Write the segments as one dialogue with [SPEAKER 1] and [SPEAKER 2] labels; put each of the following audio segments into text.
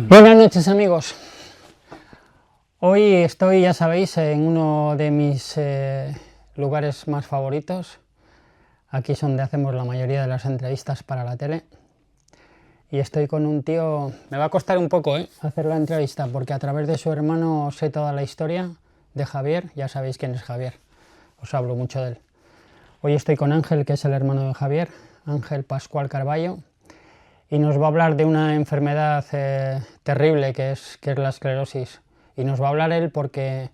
[SPEAKER 1] Buenas noches, amigos. Hoy estoy, ya sabéis, en uno de mis lugares más favoritos. Aquí es donde hacemos la mayoría de las entrevistas para la tele. Y estoy con un tío... Me va a costar un poco hacer la entrevista, porque a través de su hermano sé toda la historia de Javier. Ya sabéis quién es Javier. Os hablo mucho de él. Hoy estoy con Ángel, que es el hermano de Javier, Ángel Pascual Carballo. Y nos va a hablar de una enfermedad terrible que es la esclerosis. Y nos va a hablar él porque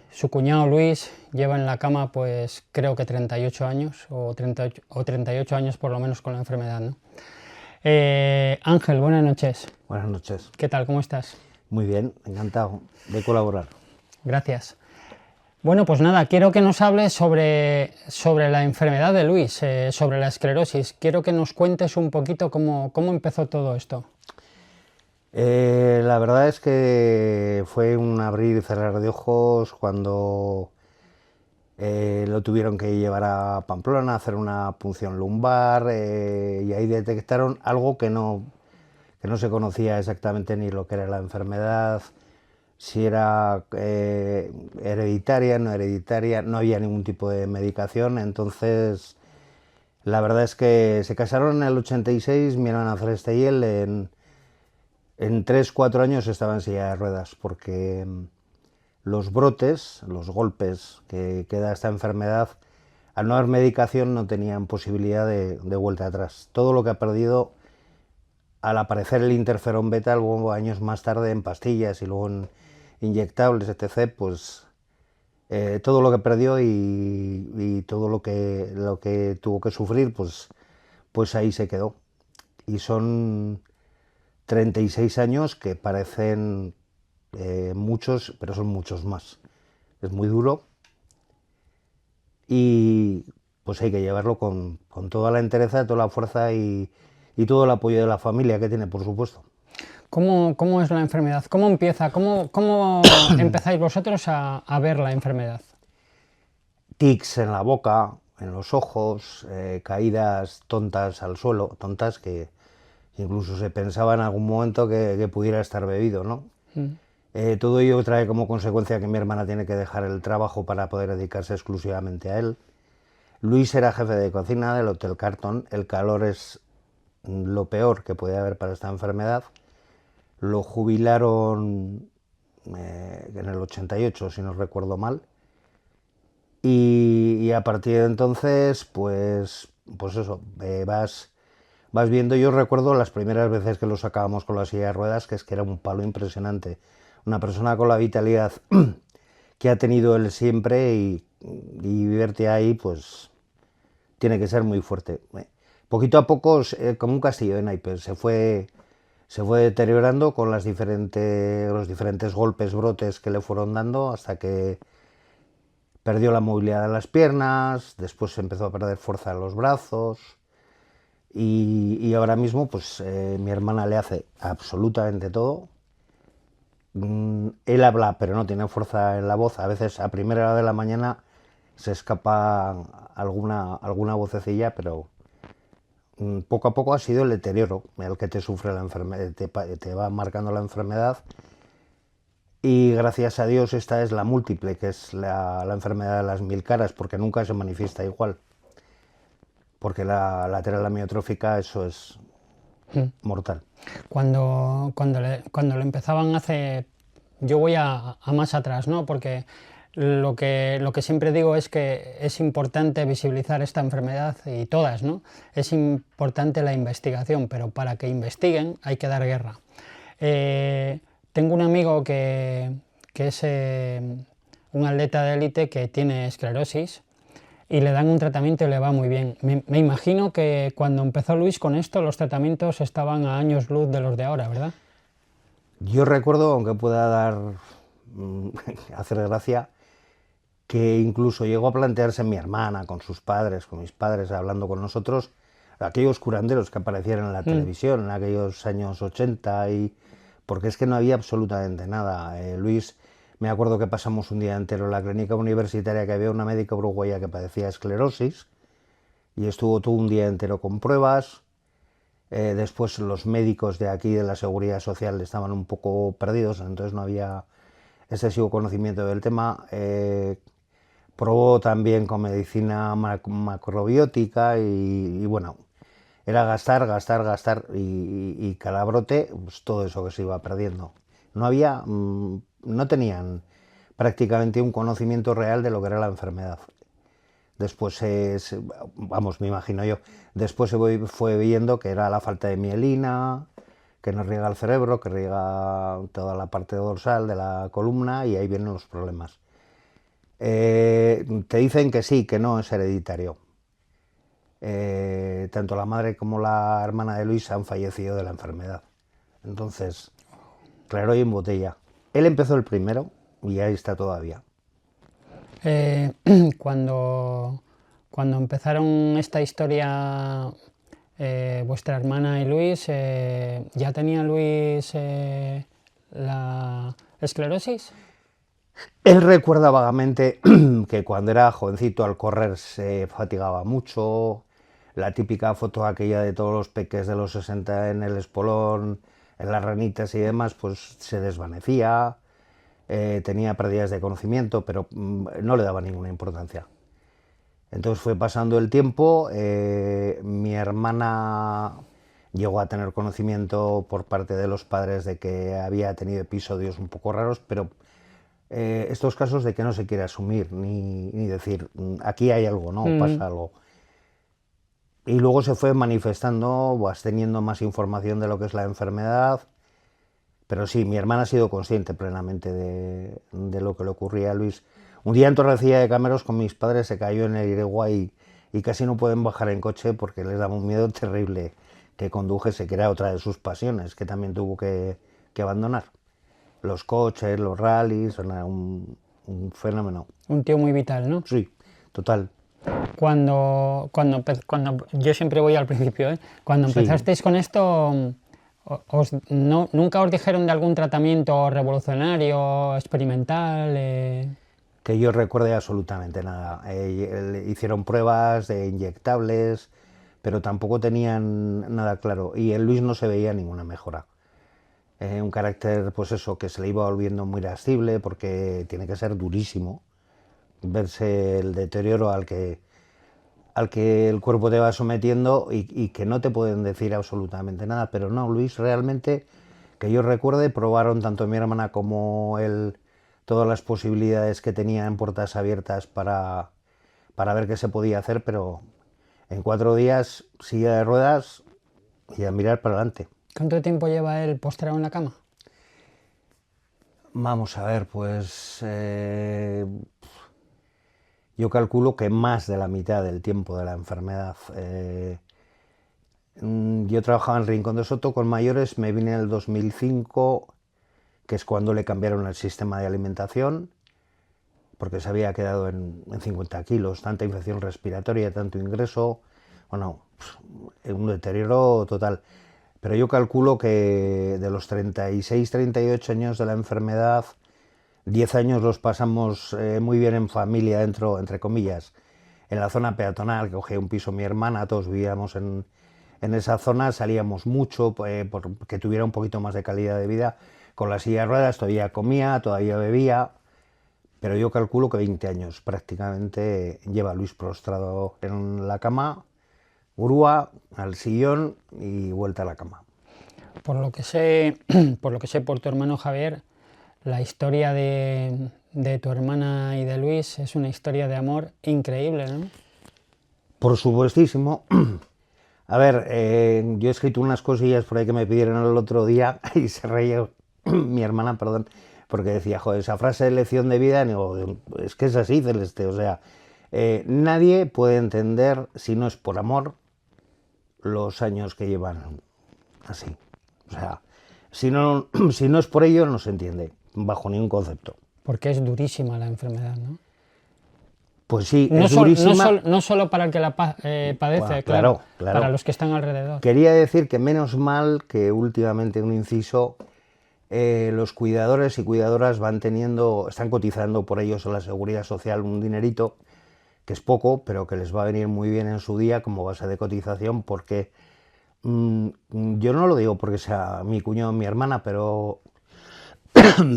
[SPEAKER 1] su cuñado Luis lleva en la cama, pues creo que 38 años, o 38 años por lo menos con la enfermedad, ¿no? Ángel, buenas noches.
[SPEAKER 2] Buenas noches.
[SPEAKER 1] ¿Qué tal? ¿Cómo estás?
[SPEAKER 2] Muy bien, encantado de colaborar.
[SPEAKER 1] Gracias. Bueno, pues nada, quiero que nos hables sobre la enfermedad de Luis, sobre la esclerosis. Quiero que nos cuentes un poquito cómo empezó todo esto.
[SPEAKER 2] La verdad es que fue un abrir y cerrar de ojos cuando lo tuvieron que llevar a Pamplona a hacer una punción lumbar y ahí detectaron algo que no se conocía exactamente ni lo que era la enfermedad, si era hereditaria, no hereditaria, no había ningún tipo de medicación. Entonces la verdad es que se casaron en el 86, mi hermana Celeste y él, en 3-4 años estaba en silla de ruedas, porque los brotes, los golpes que da esta enfermedad, al no haber medicación no tenían posibilidad de vuelta atrás. Todo lo que ha perdido al aparecer el interferón beta, luego años más tarde en pastillas y luego en inyectables, etc., pues todo lo que perdió y todo lo que tuvo que sufrir, pues ahí se quedó. Y son 36 años que parecen muchos, pero son muchos más. Es muy duro y pues hay que llevarlo con toda la entereza, toda la fuerza y todo el apoyo de la familia que tiene, por supuesto.
[SPEAKER 1] ¿Cómo es la enfermedad? ¿Cómo empieza? ¿Cómo empezáis vosotros a ver la enfermedad?
[SPEAKER 2] Tics en la boca, en los ojos, caídas tontas al suelo, tontas que incluso se pensaba en algún momento que pudiera estar bebido, ¿no? Todo ello trae como consecuencia que mi hermana tiene que dejar el trabajo para poder dedicarse exclusivamente a él. Luis era jefe de cocina del Hotel Carton. El calor es lo peor que puede haber para esta enfermedad. Lo jubilaron en el 88, si no recuerdo mal. Y a partir de entonces, pues eso, vas viendo. Yo recuerdo las primeras veces que lo sacábamos con la silla de ruedas, que es que era un palo impresionante. Una persona con la vitalidad que ha tenido él siempre y verte ahí, pues tiene que ser muy fuerte. Poquito a poco, como un castillo de naipes, se fue deteriorando con los diferentes golpes, brotes que le fueron dando, hasta que perdió la movilidad de las piernas, después empezó a perder fuerza en los brazos y ahora mismo pues mi hermana le hace absolutamente todo. Él habla pero no tiene fuerza en la voz, a veces a primera hora de la mañana se escapa alguna vocecilla, pero poco a poco ha sido el deterioro el que te sufre la enfermedad, te va marcando la enfermedad. Y gracias a Dios esta es la múltiple, que es la enfermedad de las 1000 caras, porque nunca se manifiesta igual. Porque la lateral amiotrófica, eso es mortal.
[SPEAKER 1] Cuando lo empezaban hace... Yo voy a más atrás, ¿no? Porque lo que siempre digo es que es importante visibilizar esta enfermedad y todas, ¿no? Es importante la investigación, pero para que investiguen hay que dar guerra. Tengo un amigo que es un atleta de élite que tiene esclerosis y le dan un tratamiento y le va muy bien. Me imagino que cuando empezó Luis con esto, los tratamientos estaban a años luz de los de ahora, ¿verdad?
[SPEAKER 2] Yo recuerdo, aunque pueda hacer gracia, que incluso llegó a plantearse mi hermana con sus padres, con mis padres, hablando con nosotros, aquellos curanderos que aparecieron en la televisión en aquellos años 80, porque es que no había absolutamente nada. Luis, me acuerdo que pasamos un día entero en la clínica universitaria, que había una médica uruguaya que padecía esclerosis, y estuvo todo un día entero con pruebas, Después los médicos de aquí de la Seguridad Social estaban un poco perdidos, entonces no había excesivo conocimiento del tema. Probó también con medicina macrobiótica y bueno, era gastar, gastar, gastar y cada brote, pues todo eso que se iba perdiendo. No había, no tenían prácticamente un conocimiento real de lo que era la enfermedad. Después, vamos, me imagino yo, después se fue viendo que era la falta de mielina, que no riega el cerebro, que riega toda la parte dorsal de la columna y ahí vienen los problemas. Te dicen que sí, que no es hereditario. Tanto la madre como la hermana de Luis han fallecido de la enfermedad. Entonces, claro y en botella. Él empezó el primero y ahí está todavía.
[SPEAKER 1] Eh, cuando, cuando empezaron esta historia, vuestra hermana y Luis, ¿ya tenía Luis la esclerosis?
[SPEAKER 2] Él recuerda vagamente que cuando era jovencito al correr se fatigaba mucho, la típica foto aquella de todos los peques de los 60 en el espolón, en las ranitas y demás, pues se desvanecía, tenía pérdidas de conocimiento, pero no le daba ninguna importancia. Entonces fue pasando el tiempo, mi hermana llegó a tener conocimiento por parte de los padres de que había tenido episodios un poco raros, pero estos casos de que no se quiere asumir ni decir aquí hay algo, no, pasa algo. Y luego se fue manifestando, vas teniendo más información de lo que es la enfermedad, pero sí, mi hermana ha sido consciente plenamente de lo que le ocurría a Luis. Un día en Torrecilla de Cameros con mis padres se cayó en el Iregua y casi no pueden bajar en coche porque les daba un miedo terrible que condujese, que era otra de sus pasiones, que también tuvo que abandonar. Los coches, los rallies, un fenómeno.
[SPEAKER 1] Un tío muy vital, ¿no?
[SPEAKER 2] Sí, total.
[SPEAKER 1] Cuando yo siempre voy al principio, ¿eh? Cuando
[SPEAKER 2] Sí.
[SPEAKER 1] empezasteis con esto, ¿nunca os dijeron de algún tratamiento revolucionario, experimental?
[SPEAKER 2] Que yo recuerde absolutamente nada. Hicieron pruebas de inyectables, pero tampoco tenían nada claro. Y en Luis no se veía ninguna mejora. Un carácter, pues eso, que se le iba volviendo muy irascible, porque tiene que ser durísimo verse el deterioro al que el cuerpo te va sometiendo y que no te pueden decir absolutamente nada. Pero no, Luis, realmente, que yo recuerde, probaron tanto mi hermana como él todas las posibilidades que tenía en puertas abiertas para ver qué se podía hacer, pero en 4 días, silla de ruedas y a mirar para adelante.
[SPEAKER 1] ¿Cuánto tiempo lleva él postrado en la cama?
[SPEAKER 2] Vamos a ver, pues yo calculo que más de la mitad del tiempo de la enfermedad. Yo trabajaba en Rincón de Soto con mayores, me vine en el 2005, que es cuando le cambiaron el sistema de alimentación, porque se había quedado en 50 kilos, tanta infección respiratoria, tanto ingreso, bueno, un deterioro total. Pero yo calculo que de los 36, 38 años de la enfermedad, 10 años los pasamos muy bien en familia, dentro, entre comillas, en la zona peatonal, que cogía un piso mi hermana, todos vivíamos en esa zona, salíamos mucho, porque tuviera un poquito más de calidad de vida. Con la silla de ruedas todavía comía, todavía bebía, pero yo calculo que 20 años prácticamente lleva Luis prostrado en la cama, grúa, al sillón y vuelta a la cama.
[SPEAKER 1] Por lo que sé, por tu hermano Javier, la historia de tu hermana y de Luis es una historia de amor increíble, ¿no?
[SPEAKER 2] Por supuestísimo. A ver, yo he escrito unas cosillas por ahí que me pidieron el otro día y se reía mi hermana, perdón, porque decía, joder, esa frase de lección de vida, digo, es que es así, Celeste, o sea, nadie puede entender, si no es por amor, los años que llevan así. O sea, si no es por ello, no se entiende, bajo ningún concepto.
[SPEAKER 1] Porque es durísima la enfermedad, ¿no?
[SPEAKER 2] Pues sí,
[SPEAKER 1] No,
[SPEAKER 2] es durísima.
[SPEAKER 1] no solo para el que la padece,
[SPEAKER 2] Bueno,
[SPEAKER 1] claro,
[SPEAKER 2] claro.
[SPEAKER 1] para los que están alrededor.
[SPEAKER 2] Quería decir que menos mal que últimamente, un inciso, los cuidadores y cuidadoras están cotizando por ellos a la Seguridad Social un dinerito, que es poco, pero que les va a venir muy bien en su día como base de cotización, porque Yo no lo digo porque sea mi cuñado o mi hermana, pero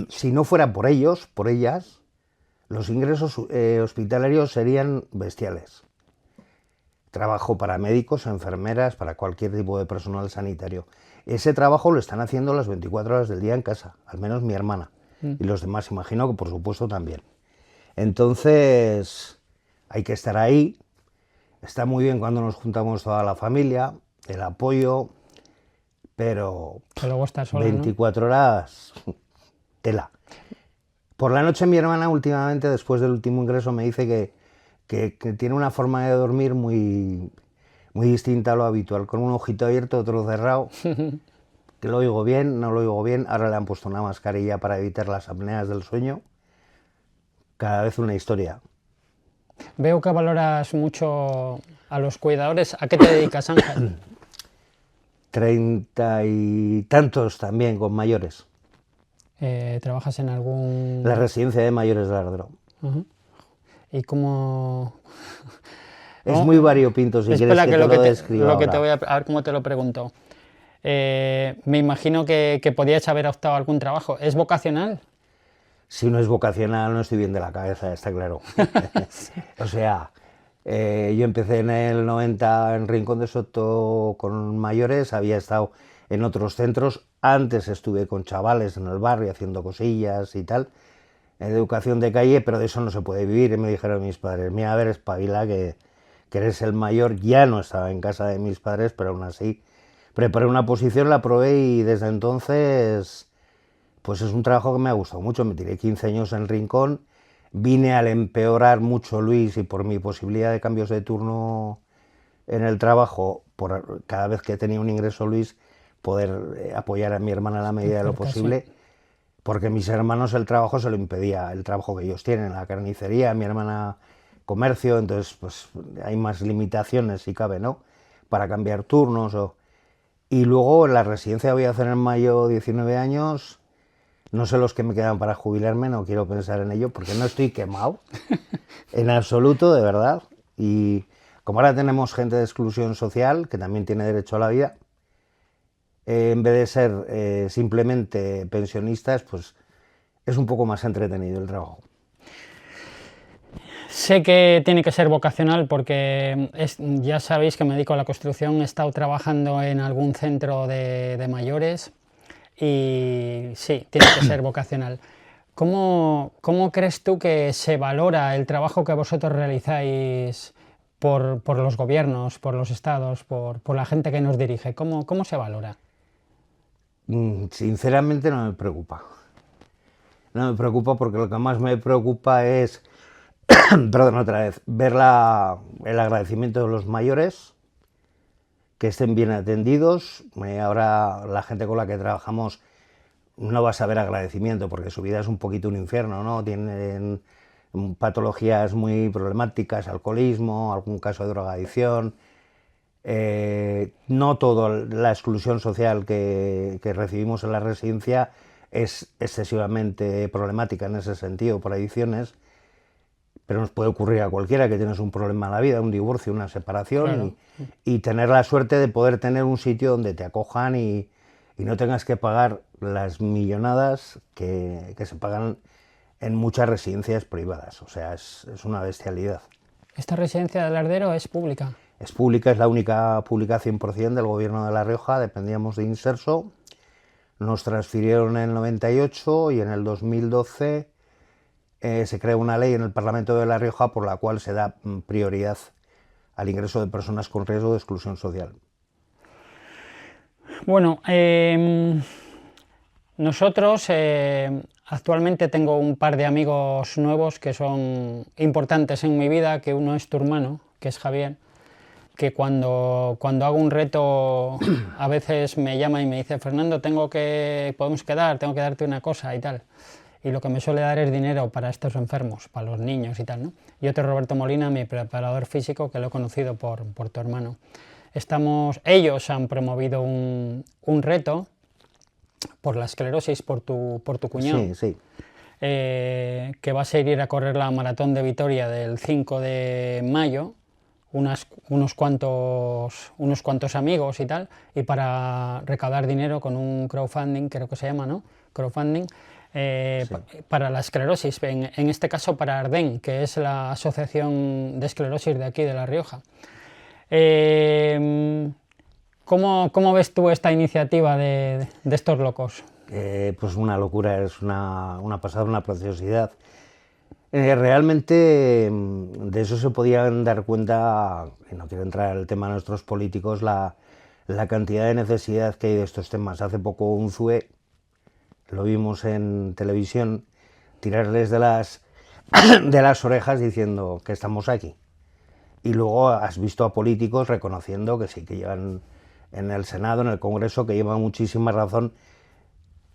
[SPEAKER 2] si no fuera por ellos, por ellas, los ingresos hospitalarios serían bestiales. Trabajo para médicos, enfermeras, para cualquier tipo de personal sanitario. Ese trabajo lo están haciendo las 24 horas del día en casa, al menos mi hermana. Y los demás, imagino que por supuesto también. Entonces, hay que estar ahí. Está muy bien cuando nos juntamos toda la familia, el apoyo, pero
[SPEAKER 1] Que luego estás sola,
[SPEAKER 2] 24 horas, tela. Por la noche mi hermana últimamente, después del último ingreso, me dice que tiene una forma de dormir muy distinta a lo habitual, con un ojito abierto, otro cerrado, que lo oigo bien, no lo oigo bien. Ahora le han puesto una mascarilla para evitar las apneas del sueño. Cada vez una historia.
[SPEAKER 1] Veo que valoras mucho a los cuidadores. ¿A qué te dedicas, Ángel?
[SPEAKER 2] 30 y tantos también con mayores.
[SPEAKER 1] ¿Trabajas en algún...?
[SPEAKER 2] La residencia de mayores de Lardero.
[SPEAKER 1] Uh-huh. ¿Y cómo...?
[SPEAKER 2] Es muy variopinto, si quieres que te lo describa
[SPEAKER 1] lo que
[SPEAKER 2] ahora.
[SPEAKER 1] te voy a ver cómo te lo pregunto. Me imagino que podías haber optado a algún trabajo. ¿Es vocacional?
[SPEAKER 2] Si no es vocacional, no estoy bien de la cabeza, está claro. O sea, yo empecé en el 90 en Rincón de Soto con mayores, había estado en otros centros, antes estuve con chavales en el barrio haciendo cosillas y tal, de educación de calle, pero de eso no se puede vivir. Y me dijeron mis padres, mira, a ver, espabila, que eres el mayor. Ya no estaba en casa de mis padres, pero aún así preparé una posición, la probé y desde entonces pues es un trabajo que me ha gustado mucho. Me tiré 15 años en Rincón, vine al empeorar mucho Luis y por mi posibilidad de cambios de turno en el trabajo, por cada vez que tenía un ingreso Luis, poder apoyar a mi hermana en la medida de lo posible, porque mis hermanos el trabajo se lo impedía, el trabajo que ellos tienen, la carnicería, mi hermana comercio, entonces pues hay más limitaciones si cabe, ¿no? Para cambiar turnos Y luego en la residencia voy a hacer en mayo 19 años, no sé los que me quedan para jubilarme, no quiero pensar en ello porque no estoy quemado, en absoluto, de verdad. Y como ahora tenemos gente de exclusión social, que también tiene derecho a la vida, en vez de ser simplemente pensionistas, pues es un poco más entretenido el trabajo.
[SPEAKER 1] Sé que tiene que ser vocacional porque ya sabéis que me dedico a la construcción, he estado trabajando en algún centro de mayores y sí, tiene que ser vocacional. ¿Cómo crees tú que se valora el trabajo que vosotros realizáis por los gobiernos, por los estados, por la gente que nos dirige? ¿Cómo se valora?
[SPEAKER 2] Sinceramente no me preocupa. No me preocupa porque lo que más me preocupa es, perdón, otra vez, ver el agradecimiento de los mayores, que estén bien atendidos. Ahora la gente con la que trabajamos no va a saber agradecimiento porque su vida es un poquito un infierno, ¿no? Tienen patologías muy problemáticas, alcoholismo, algún caso de drogadicción. No toda la exclusión social que recibimos en la residencia es excesivamente problemática en ese sentido, por adicciones, pero nos puede ocurrir a cualquiera que tienes un problema en la vida, un divorcio, una separación, claro. y tener la suerte de poder tener un sitio donde te acojan y no tengas que pagar las millonadas que se pagan en muchas residencias privadas. O sea, es una bestialidad.
[SPEAKER 1] ¿Esta residencia de Lardero es pública?
[SPEAKER 2] Es pública, es la única pública 100% del Gobierno de La Rioja, dependíamos de Inserso. Nos transfirieron en el 98 y en el 2012 se crea una ley en el Parlamento de La Rioja por la cual se da prioridad al ingreso de personas con riesgo de exclusión social.
[SPEAKER 1] Bueno, nosotros actualmente tengo un par de amigos nuevos que son importantes en mi vida, que uno es tu hermano, que es Javier, que cuando hago un reto a veces me llama y me dice, Fernando, podemos quedar, tengo que darte una cosa y tal. Y lo que me suele dar es dinero para estos enfermos, para los niños y tal, ¿no? Y otro Roberto Molina, mi preparador físico, que lo he conocido por tu hermano. Ellos han promovido un reto por la esclerosis, por tu cuñado.
[SPEAKER 2] Sí, sí.
[SPEAKER 1] Que va a ser ir a correr la maratón de Vitoria del 5 de mayo, unos cuantos amigos y tal, y para recaudar dinero con un crowdfunding, creo que se llama, ¿no? Crowdfunding,
[SPEAKER 2] Sí.
[SPEAKER 1] para la esclerosis, en este caso para ARDEN, que es la asociación de esclerosis de aquí de La Rioja. ¿Cómo ves tú esta iniciativa de estos locos?
[SPEAKER 2] Pues una locura, es una pasada, una preciosidad. Realmente de eso se podían dar cuenta, y no quiero entrar en el tema de nuestros políticos, la cantidad de necesidad que hay de estos temas. Hace poco un ZUE, lo vimos en televisión, tirarles de las orejas diciendo que estamos aquí. Y luego has visto a políticos reconociendo que sí, que llevan en el Senado, en el Congreso, que llevan muchísima razón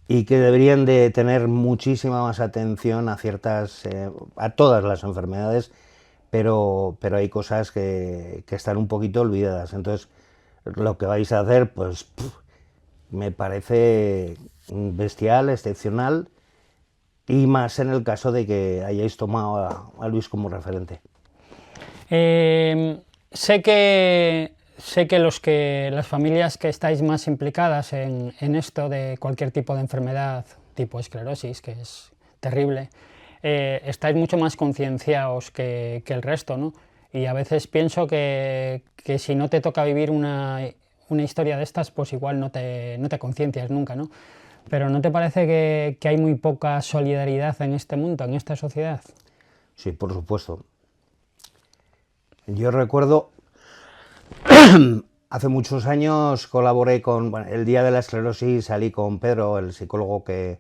[SPEAKER 2] y que deberían de tener muchísima más atención a todas las enfermedades, pero hay cosas que están un poquito olvidadas. Entonces, lo que vais a hacer, pues me parece bestial, excepcional, y más en el caso de que hayáis tomado a Luis como referente.
[SPEAKER 1] Sé que las familias que estáis más implicadas en esto de cualquier tipo de enfermedad, tipo esclerosis, que es terrible, estáis mucho más concienciados que el resto, ¿no? Y a veces pienso que si no te toca vivir una historia de estas, pues igual no te conciencias nunca, ¿no? Pero ¿no te parece que hay muy poca solidaridad en este mundo, en esta sociedad?
[SPEAKER 2] Sí, por supuesto. Yo recuerdo, hace muchos años colaboré el Día de la Esclerosis, salí con Pedro, el psicólogo que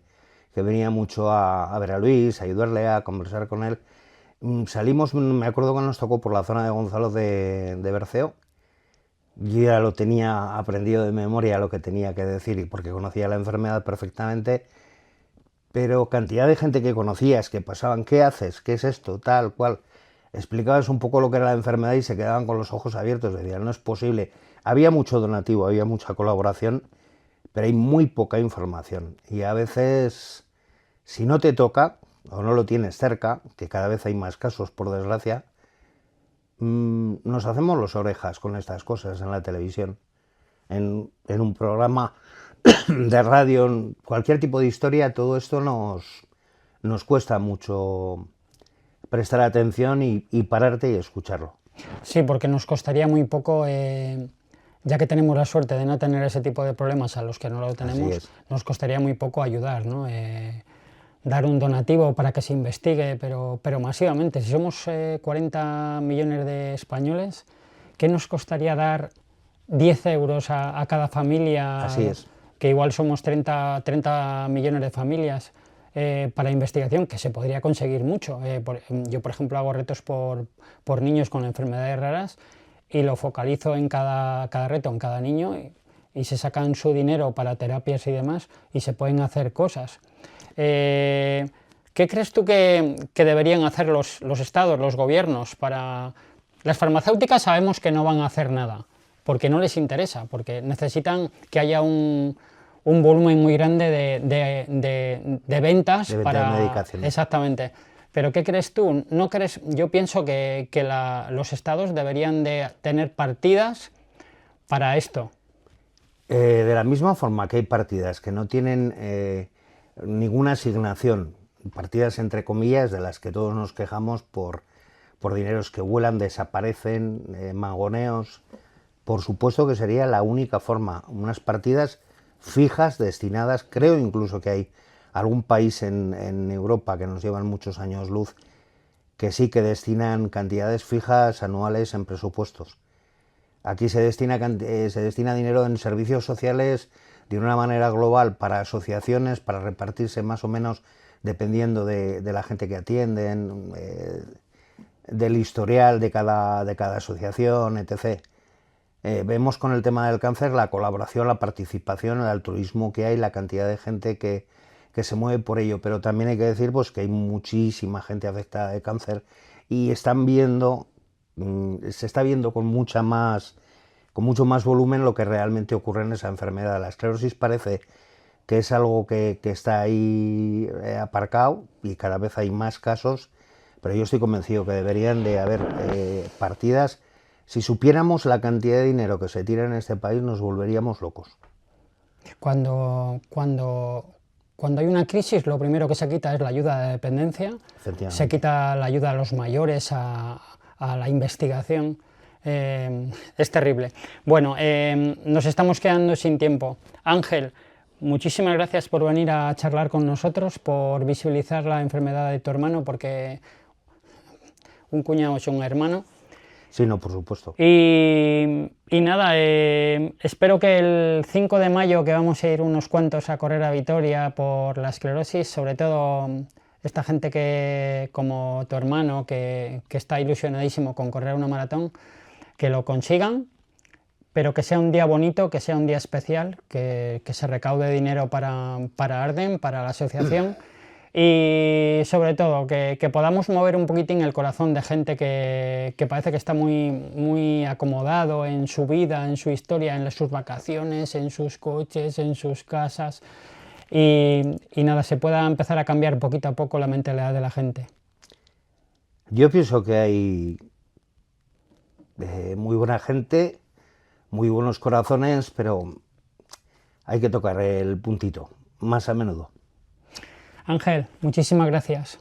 [SPEAKER 2] venía mucho a ver a Luis, a ayudarle, a conversar con él. Salimos, me acuerdo que nos tocó por la zona de Gonzalo de Berceo. Yo ya lo tenía aprendido de memoria lo que tenía que decir, porque conocía la enfermedad perfectamente, pero cantidad de gente que conocías, que pasaban, ¿qué haces? ¿Qué es esto? Tal, cual. Explicabas un poco lo que era la enfermedad y se quedaban con los ojos abiertos, decían, no es posible. Había mucho donativo, había mucha colaboración, pero hay muy poca información. Y a veces, si no te toca, o no lo tienes cerca, que cada vez hay más casos, por desgracia, nos hacemos los orejas con estas cosas en la televisión. En un programa de radio, en cualquier tipo de historia, todo esto nos cuesta mucho prestar atención y pararte y escucharlo.
[SPEAKER 1] Sí, porque nos costaría muy poco, ya que tenemos la suerte de no tener ese tipo de problemas a los que no lo tenemos, nos costaría muy poco ayudar, ¿no? Dar un donativo para que se investigue, pero masivamente. Si somos 40 millones de españoles, ¿qué nos costaría dar 10 euros a cada familia?
[SPEAKER 2] Así es.
[SPEAKER 1] Que igual somos 30 millones de familias. Para investigación, que se podría conseguir mucho. Yo, por ejemplo, hago retos por niños con enfermedades raras y lo focalizo en cada reto, en cada niño, y se sacan su dinero para terapias y demás, y se pueden hacer cosas. ¿Qué crees tú que deberían hacer los estados, los gobiernos? Las farmacéuticas sabemos que no van a hacer nada, porque no les interesa, porque necesitan que haya un volumen muy grande de ventas
[SPEAKER 2] para medicación.
[SPEAKER 1] Exactamente. Pero ¿qué crees tú? ¿No crees? Yo pienso que los estados deberían de tener partidas para esto.
[SPEAKER 2] De la misma forma que hay partidas que no tienen ninguna asignación, partidas entre comillas de las que todos nos quejamos por dineros que vuelan, desaparecen, magoneos, por supuesto que sería la única forma, unas partidas fijas, destinadas, creo incluso que hay algún país en Europa que nos llevan muchos años luz, que sí que destinan cantidades fijas anuales en presupuestos. Aquí se destina dinero en servicios sociales de una manera global para asociaciones, para repartirse más o menos dependiendo de la gente que atienden, del historial de cada asociación, etc. Vemos con el tema del cáncer la colaboración, la participación, el altruismo que hay, la cantidad de gente que se mueve por ello, pero también hay que decir pues, que hay muchísima gente afectada de cáncer y se está viendo con mucho más volumen lo que realmente ocurre en esa enfermedad. La esclerosis parece que es algo que está ahí aparcado y cada vez hay más casos, pero yo estoy convencido que deberían de haber partidas Si supiéramos la cantidad de dinero que se tira en este país, nos volveríamos locos.
[SPEAKER 1] Cuando hay una crisis, lo primero que se quita es la ayuda de dependencia, se quita la ayuda a los mayores, a la investigación. Es terrible. Bueno, nos estamos quedando sin tiempo. Ángel, muchísimas gracias por venir a charlar con nosotros, por visibilizar la enfermedad de tu hermano, porque un cuñado es un hermano.
[SPEAKER 2] Sí, no, por supuesto.
[SPEAKER 1] Y nada, espero que el 5 de mayo, que vamos a ir unos cuantos a correr a Vitoria por la esclerosis, sobre todo esta gente que, como tu hermano, que está ilusionadísimo con correr una maratón, que lo consigan, pero que sea un día bonito, que sea un día especial, que se recaude dinero para Arden, para la asociación. Y sobre todo que podamos mover un poquitín el corazón de gente que parece que está muy acomodado en su vida, en su historia, en sus vacaciones, en sus coches, en sus casas, y nada, se pueda empezar a cambiar poquito a poco la mentalidad de la gente.
[SPEAKER 2] Yo pienso que hay muy buena gente, muy buenos corazones, pero hay que tocar el puntito más a menudo.
[SPEAKER 1] Ángel, muchísimas gracias.